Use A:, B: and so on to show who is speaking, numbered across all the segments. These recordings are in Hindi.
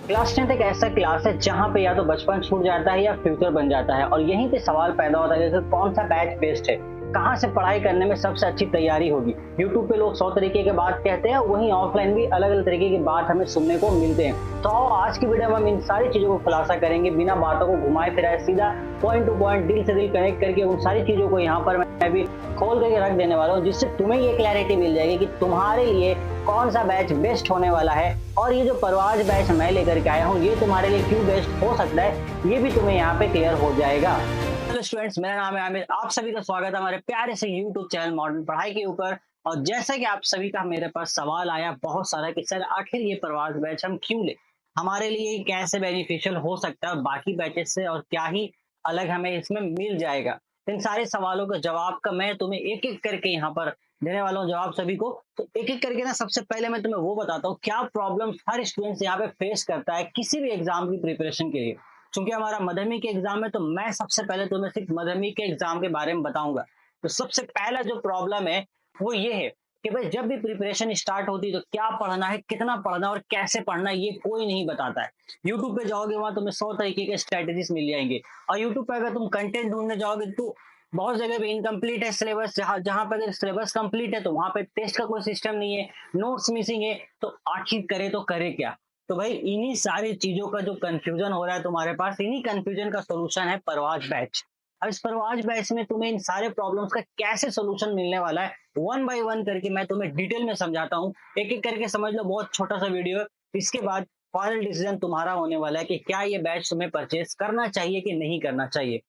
A: क्लास 10 एक ऐसा क्लास है जहाँ पे या तो बचपन छूट जाता है या फ्यूचर बन जाता है और यहीं पे सवाल पैदा होता है जैसे कौन सा बैच बेस्ट है, कहाँ से पढ़ाई करने में सबसे अच्छी तैयारी होगी। यूट्यूब पे लोग 100 तरीके की बात कहते हैं, वहीं ऑफलाइन भी अलग अलग तरीके की बात हमें सुनने को मिलते हैं। तो आओ आज की वीडियो में हम इन सारी चीजों को खुलासा करेंगे, बिना बातों को घुमाए फिराए, सीधा पॉइंट टू पॉइंट, दिल से दिल कनेक्ट करके उन सारी चीजों को यहाँ पर मैं भी खोल करके रख देने वाला हूँ, जिससे तुम्हें ये क्लैरिटी मिल जाएगी कि तुम्हारे लिए कौन सा बैच बेस्ट होने वाला है। और ये जो परवाज बैच मैं लेकर के आया हूँ ये तुम्हारे लिए क्यों बेस्ट हो सकता है, ये भी तुम्हें यहाँ पे क्लियर हो जाएगा। हेलो स्टूडेंट्स, मेरा नाम है आमिर, आप सभी का स्वागत है हमारे प्यारे से यूट्यूब चैनल मॉडर्न पढ़ाई के ऊपर। और जैसा कि आप सभी का मेरे पास सवाल आया बहुत सारा कि सर आखिर ये परवाज बैच हम क्यों ले, हमारे लिए कैसे बेनिफिशियल हो सकता है बाकी बैचेस से, और क्या ही अलग हमें इसमें मिल जाएगा। इन सारे सवालों का जवाब का मैं तुम्हें एक एक करके यहाँ पर देने वाला हूँ जवाब सभी को। तो एक एक करके ना, सबसे पहले मैं तुम्हें वो बताता हूँ क्या प्रॉब्लम हर स्टूडेंट यहाँ पे फेस करता है किसी भी एग्जाम की प्रिपरेशन के लिए। क्योंकि हमारा माध्यमिक के एग्जाम है तो मैं सबसे पहले तुम्हें सिर्फ माध्यमिक के एग्जाम के बारे में बताऊंगा। तो सबसे पहला जो प्रॉब्लम है वो ये है कि भाई जब भी प्रिपरेशन स्टार्ट होती है तो क्या पढ़ना है, कितना पढ़ना है और कैसे पढ़ना है, ये कोई नहीं बताता है। यूट्यूब पे जाओगे वहां तुम्हें 100 तरीके के स्ट्रेटेजीज मिल जाएंगे, और यूट्यूब पे अगर तुम कंटेंट ढूंढने जाओगे तो बहुत जगह पे इनकम्प्लीट है सिलेबस। जहां जहां पर सिलेबस कंप्लीट है तो वहां पे टेस्ट का कोई सिस्टम नहीं है, नोट्स मिसिंग है। तो आखिर करे तो करे क्या। तो भाई इन्हीं सारी चीजों का जो कंफ्यूजन हो रहा है तुम्हारे पास, इन्हीं कंफ्यूजन का सोल्यूशन है परवाज बैच। अब इस परवाज बैच में तुम्हें इन सारे प्रॉब्लम्स का कैसे सोल्यूशन मिलने वाला है, वन बाय वन करके मैं तुम्हें डिटेल में समझाता हूँ। एक एक करके समझ लो, बहुत छोटा सा वीडियो है। इसके बाद फाइनल डिसीजन तुम्हारा होने वाला है कि क्या ये बैच तुम्हें परचेज करना चाहिए कि नहीं करना चाहिए।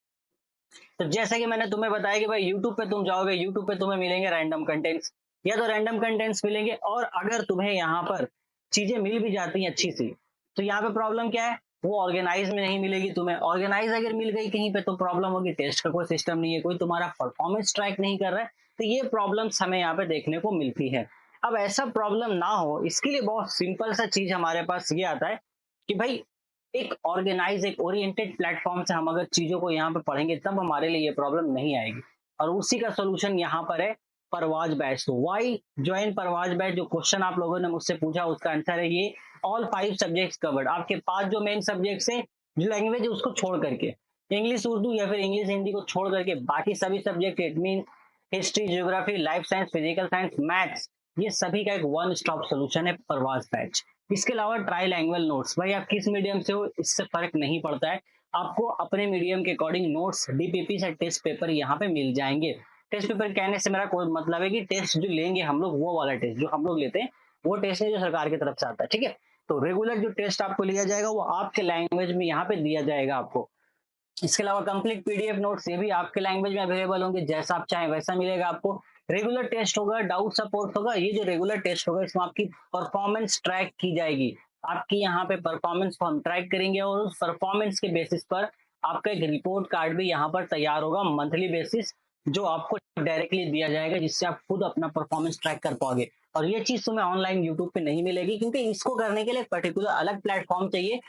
A: तो जैसा कि मैंने तुम्हें बताया कि भाई यूट्यूब पे तुम जाओगे, यूट्यूब पे तुम्हें मिलेंगे रैंडम कंटेंट्स, या तो रैंडम कंटेंट्स मिलेंगे। और अगर तुम्हें यहाँ पर चीजें मिल भी जाती हैं अच्छी सी, तो यहाँ पे प्रॉब्लम क्या है, वो ऑर्गेनाइज में नहीं मिलेगी तुम्हें। ऑर्गेनाइज अगर मिल गई कहीं पे तो प्रॉब्लम होगी, टेस्ट का कोई सिस्टम नहीं है, कोई तुम्हारा परफॉर्मेंस ट्रैक नहीं कर रहा है। तो ये प्रॉब्लम्स हमें यहाँ पे देखने को मिलती है। अब ऐसा प्रॉब्लम ना हो इसके लिए बहुत सिंपल सा चीज हमारे पास ये आता है कि भाई एक ऑर्गेनाइज, एक ओरिएंटेड प्लेटफॉर्म से हम अगर चीजों को यहाँ पे पढ़ेंगे तब हमारे लिए ये प्रॉब्लम नहीं आएगी। और उसी का सोल्यूशन यहाँ पर है परवाज बैच। तो वाई ज्वाइन परवाज बैच, जो क्वेश्चन आप लोगों ने मुझसे पूछा उसका आंसर है ये, ऑल 5 सब्जेक्ट्स कवर्ड। आपके 5 जो मेन सब्जेक्ट्स है, जो लैंग्वेज है उसको छोड़ करके, इंग्लिश उर्दू या फिर इंग्लिश हिंदी को छोड़ करके बाकी सभी subject, it mean history, geography, life science, physical science, maths, ये सभी का एक वन स्टॉप सोल्यूशन है परवाज बैच। इसके अलावा ट्राई लैंग्वेज नोट्स, भाई आप किस मीडियम से हो इससे फर्क नहीं पड़ता है, आपको अपने मीडियम के अकॉर्डिंग नोट्स, डीपीपी से टेस्ट पेपर यहाँ पे मिल जाएंगे। टेस्ट पेपर कहने से मेरा कोई मतलब है कि टेस्ट जो लेंगे हम लोग, वो वाला टेस्ट जो हम लोग लेते हैं वो टेस्ट है जो सरकार की तरफ से आता है, ठीक है। तो रेगुलर जो टेस्ट आपको लिया जाएगा वो आपके लैंग्वेज में यहाँ पे दिया जाएगा आपको। इसके अलावा कंप्लीट पीडीएफ नोट्स ये भी आपके लैंग्वेज में अवेलेबल होंगे, जैसा आप चाहें वैसा मिलेगा आपको। रेगुलर टेस्ट होगा, डाउट सपोर्ट होगा। ये जो रेगुलर टेस्ट होगा इसमें आपकी परफॉर्मेंस ट्रैक की जाएगी। आपकी यहाँ पे परफॉर्मेंस हम ट्रैक करेंगे और उस परफॉर्मेंस के बेसिस पर आपका एक रिपोर्ट कार्ड भी यहाँ पर तैयार होगा मंथली बेसिस, जो आपको डायरेक्टली दिया जाएगा, जिससे आप खुद अपना परफॉर्मेंस ट्रैक कर पाओगे। और ये चीज तुम्हें ऑनलाइन यूट्यूब पे नहीं मिलेगी, क्योंकि इसको करने के लिए पर्टिकुलर अलग प्लेटफॉर्म चाहिए,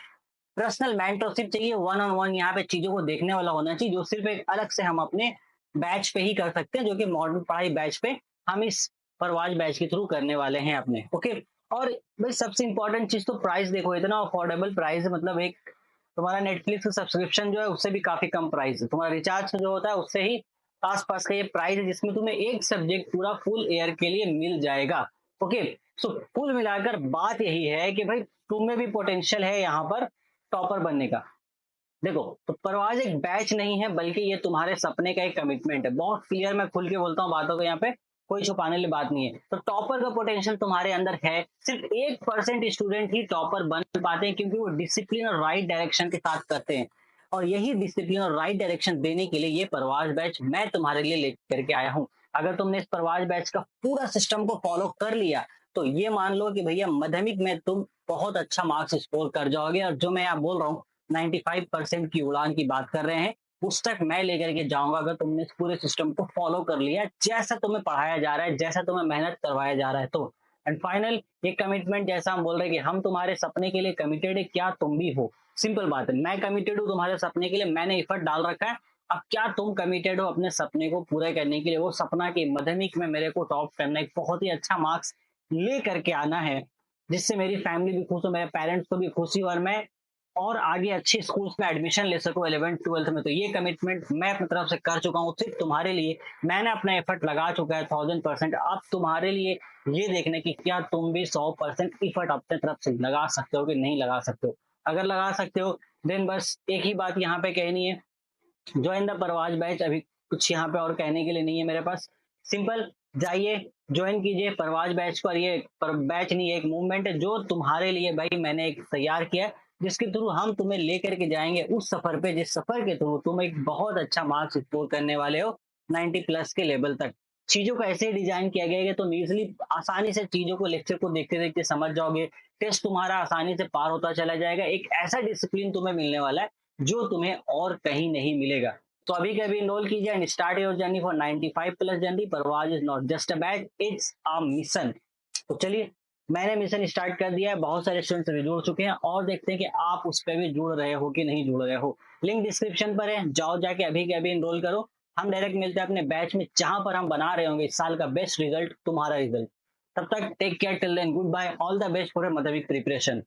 A: पर्सनल मेंटरशिप चाहिए, वन ऑन वन यहाँ पे चीजों को देखने वाला होना चाहिए, जो सिर्फ एक अलग से हम अपने बैच पे ही कर सकते हैं, जो कि मॉडर्न पढ़ाई बैच पे हम इस परवाज बैच के थ्रू करने वाले हैं अपने, ओके। और भाई सबसे इंपॉर्टेंट चीज तो प्राइस देखो, इतना अफोर्डेबल प्राइस है। मतलब एक तुम्हारा नेटफ्लिक्स का सब्सक्रिप्शन जो है उससे भी काफी कम प्राइस है, तुम्हारा रिचार्ज जो होता है उससे ही आसपास का ये प्राइस है, जिसमें तुम्हें एक सब्जेक्ट पूरा फुल ईयर के लिए मिल जाएगा, ओके। सो कुल मिलाकर बात यही है कि भाई तुम्हें भी पोटेंशियल है यहाँ पर टॉपर बनने का। देखो, तो परवाज एक बैच नहीं है बल्कि ये तुम्हारे सपने का एक कमिटमेंट है। बहुत क्लियर मैं खुल के बोलता हूँ बातों को, यहाँ पे कोई छुपाने वाली बात नहीं है। तो टॉपर का पोटेंशियल तुम्हारे अंदर है, सिर्फ 1% स्टूडेंट ही टॉपर बन पाते हैं, क्योंकि वो डिसिप्लिन और राइट डायरेक्शन के साथ करते हैं। और यही डिसिप्लिन और राइट डायरेक्शन देने के लिए ये परवाज बैच मैं तुम्हारे लिए लेकर के आया हूँ। अगर तुमने इस परवाज बैच का पूरा सिस्टम को फॉलो कर लिया तो ये मान लो कि भैया माध्यमिक में तुम बहुत अच्छा मार्क्स स्कोर कर जाओगे। और जो मैं आप बोल रहा हूँ 95% की उड़ान की बात कर रहे हैं, उस तक मैं लेकर के जाऊंगा अगर तुमने इस पूरे सिस्टम को फॉलो कर लिया, जैसा तुम्हें पढ़ाया जा रहा है, जैसा तुम्हें मेहनत करवाया जा रहा है तो। एंड फाइनल ये कमिटमेंट, जैसा हम बोल रहे हैं कि हम तुम्हारे सपने के लिए कमिटेड है, क्या तुम भी हो? सिंपल बात है, मैं कमिटेड हूँ तुम्हारे सपने के लिए, मैंने एफर्ट डाल रखा है। अब क्या तुम कमिटेड हो अपने सपने को पूरा करने के लिए? वो सपना कि माध्यमिक में मेरे को टॉप करना है, एक बहुत ही अच्छा मार्क्स ले करके आना है, जिससे मेरी फैमिली भी खुश हो, मेरे पेरेंट्स को भी खुशी हो और मैं और आगे अच्छी स्कूल्स में एडमिशन ले सकूं 11th-12th में। तो ये कमिटमेंट मैं अपनी तरफ से कर चुका हूँ सिर्फ तुम्हारे लिए। मैंने अपना एफर्ट लगा चुका है 1000%। अब तुम्हारे लिए ये देखने की क्या तुम भी 100% एफर्ट अपने तरफ से लगा सकते हो कि नहीं लगा सकते हो। अगर लगा सकते हो देन बस एक ही बात यहाँ पे कहनी है, ज्वाइन द परवाज बैच। अभी कुछ यहाँ पे और कहने के लिए नहीं है मेरे पास। सिंपल जाइए, ज्वाइन कीजिए परवाज बैच को। और ये पर बैच नहीं है, एक मूवमेंट है जो तुम्हारे लिए भाई मैंने एक तैयार किया है, जिसके थ्रू हम तुम्हें लेकर के जाएंगे उस सफर पे जिस सफर के थ्रू तुम एक बहुत अच्छा मार्क्स स्कोर करने वाले हो 90 प्लस के लेवल तक। चीजों को ऐसे डिजाइन किया गया है कि तुम इजिली आसानी से चीजों को लेक्चर को देखते देखते समझ जाओगे। टेस्ट तुम्हारा आसानी से पार होता चला जाएगा। एक ऐसा डिसिप्लिन तुम्हें मिलने वाला है जो तुम्हें और कहीं नहीं मिलेगा। तो अभी के अभी इनरोल कीजिए and start your journey for 95 plus journey. Parwaz is not just a batch, it's a mission. तो चलिए, मैंने मिशन स्टार्ट कर दिया है, बहुत सारे स्टूडेंट्स अभी जुड़ चुके हैं और देखते हैं कि आप उस पर भी जुड़ रहे हो कि नहीं जुड़ रहे हो। लिंक डिस्क्रिप्शन पर है, जाओ जाके अभी के अभी इनरोल करो। हम डायरेक्ट मिलते हैं अपने बैच में जहां पर हम बना रहे होंगे इस साल का बेस्ट रिजल्ट, तुम्हारा रिजल्ट। तब तक take care, till then good bye, all the best for मदरविक प्रिपरेशन।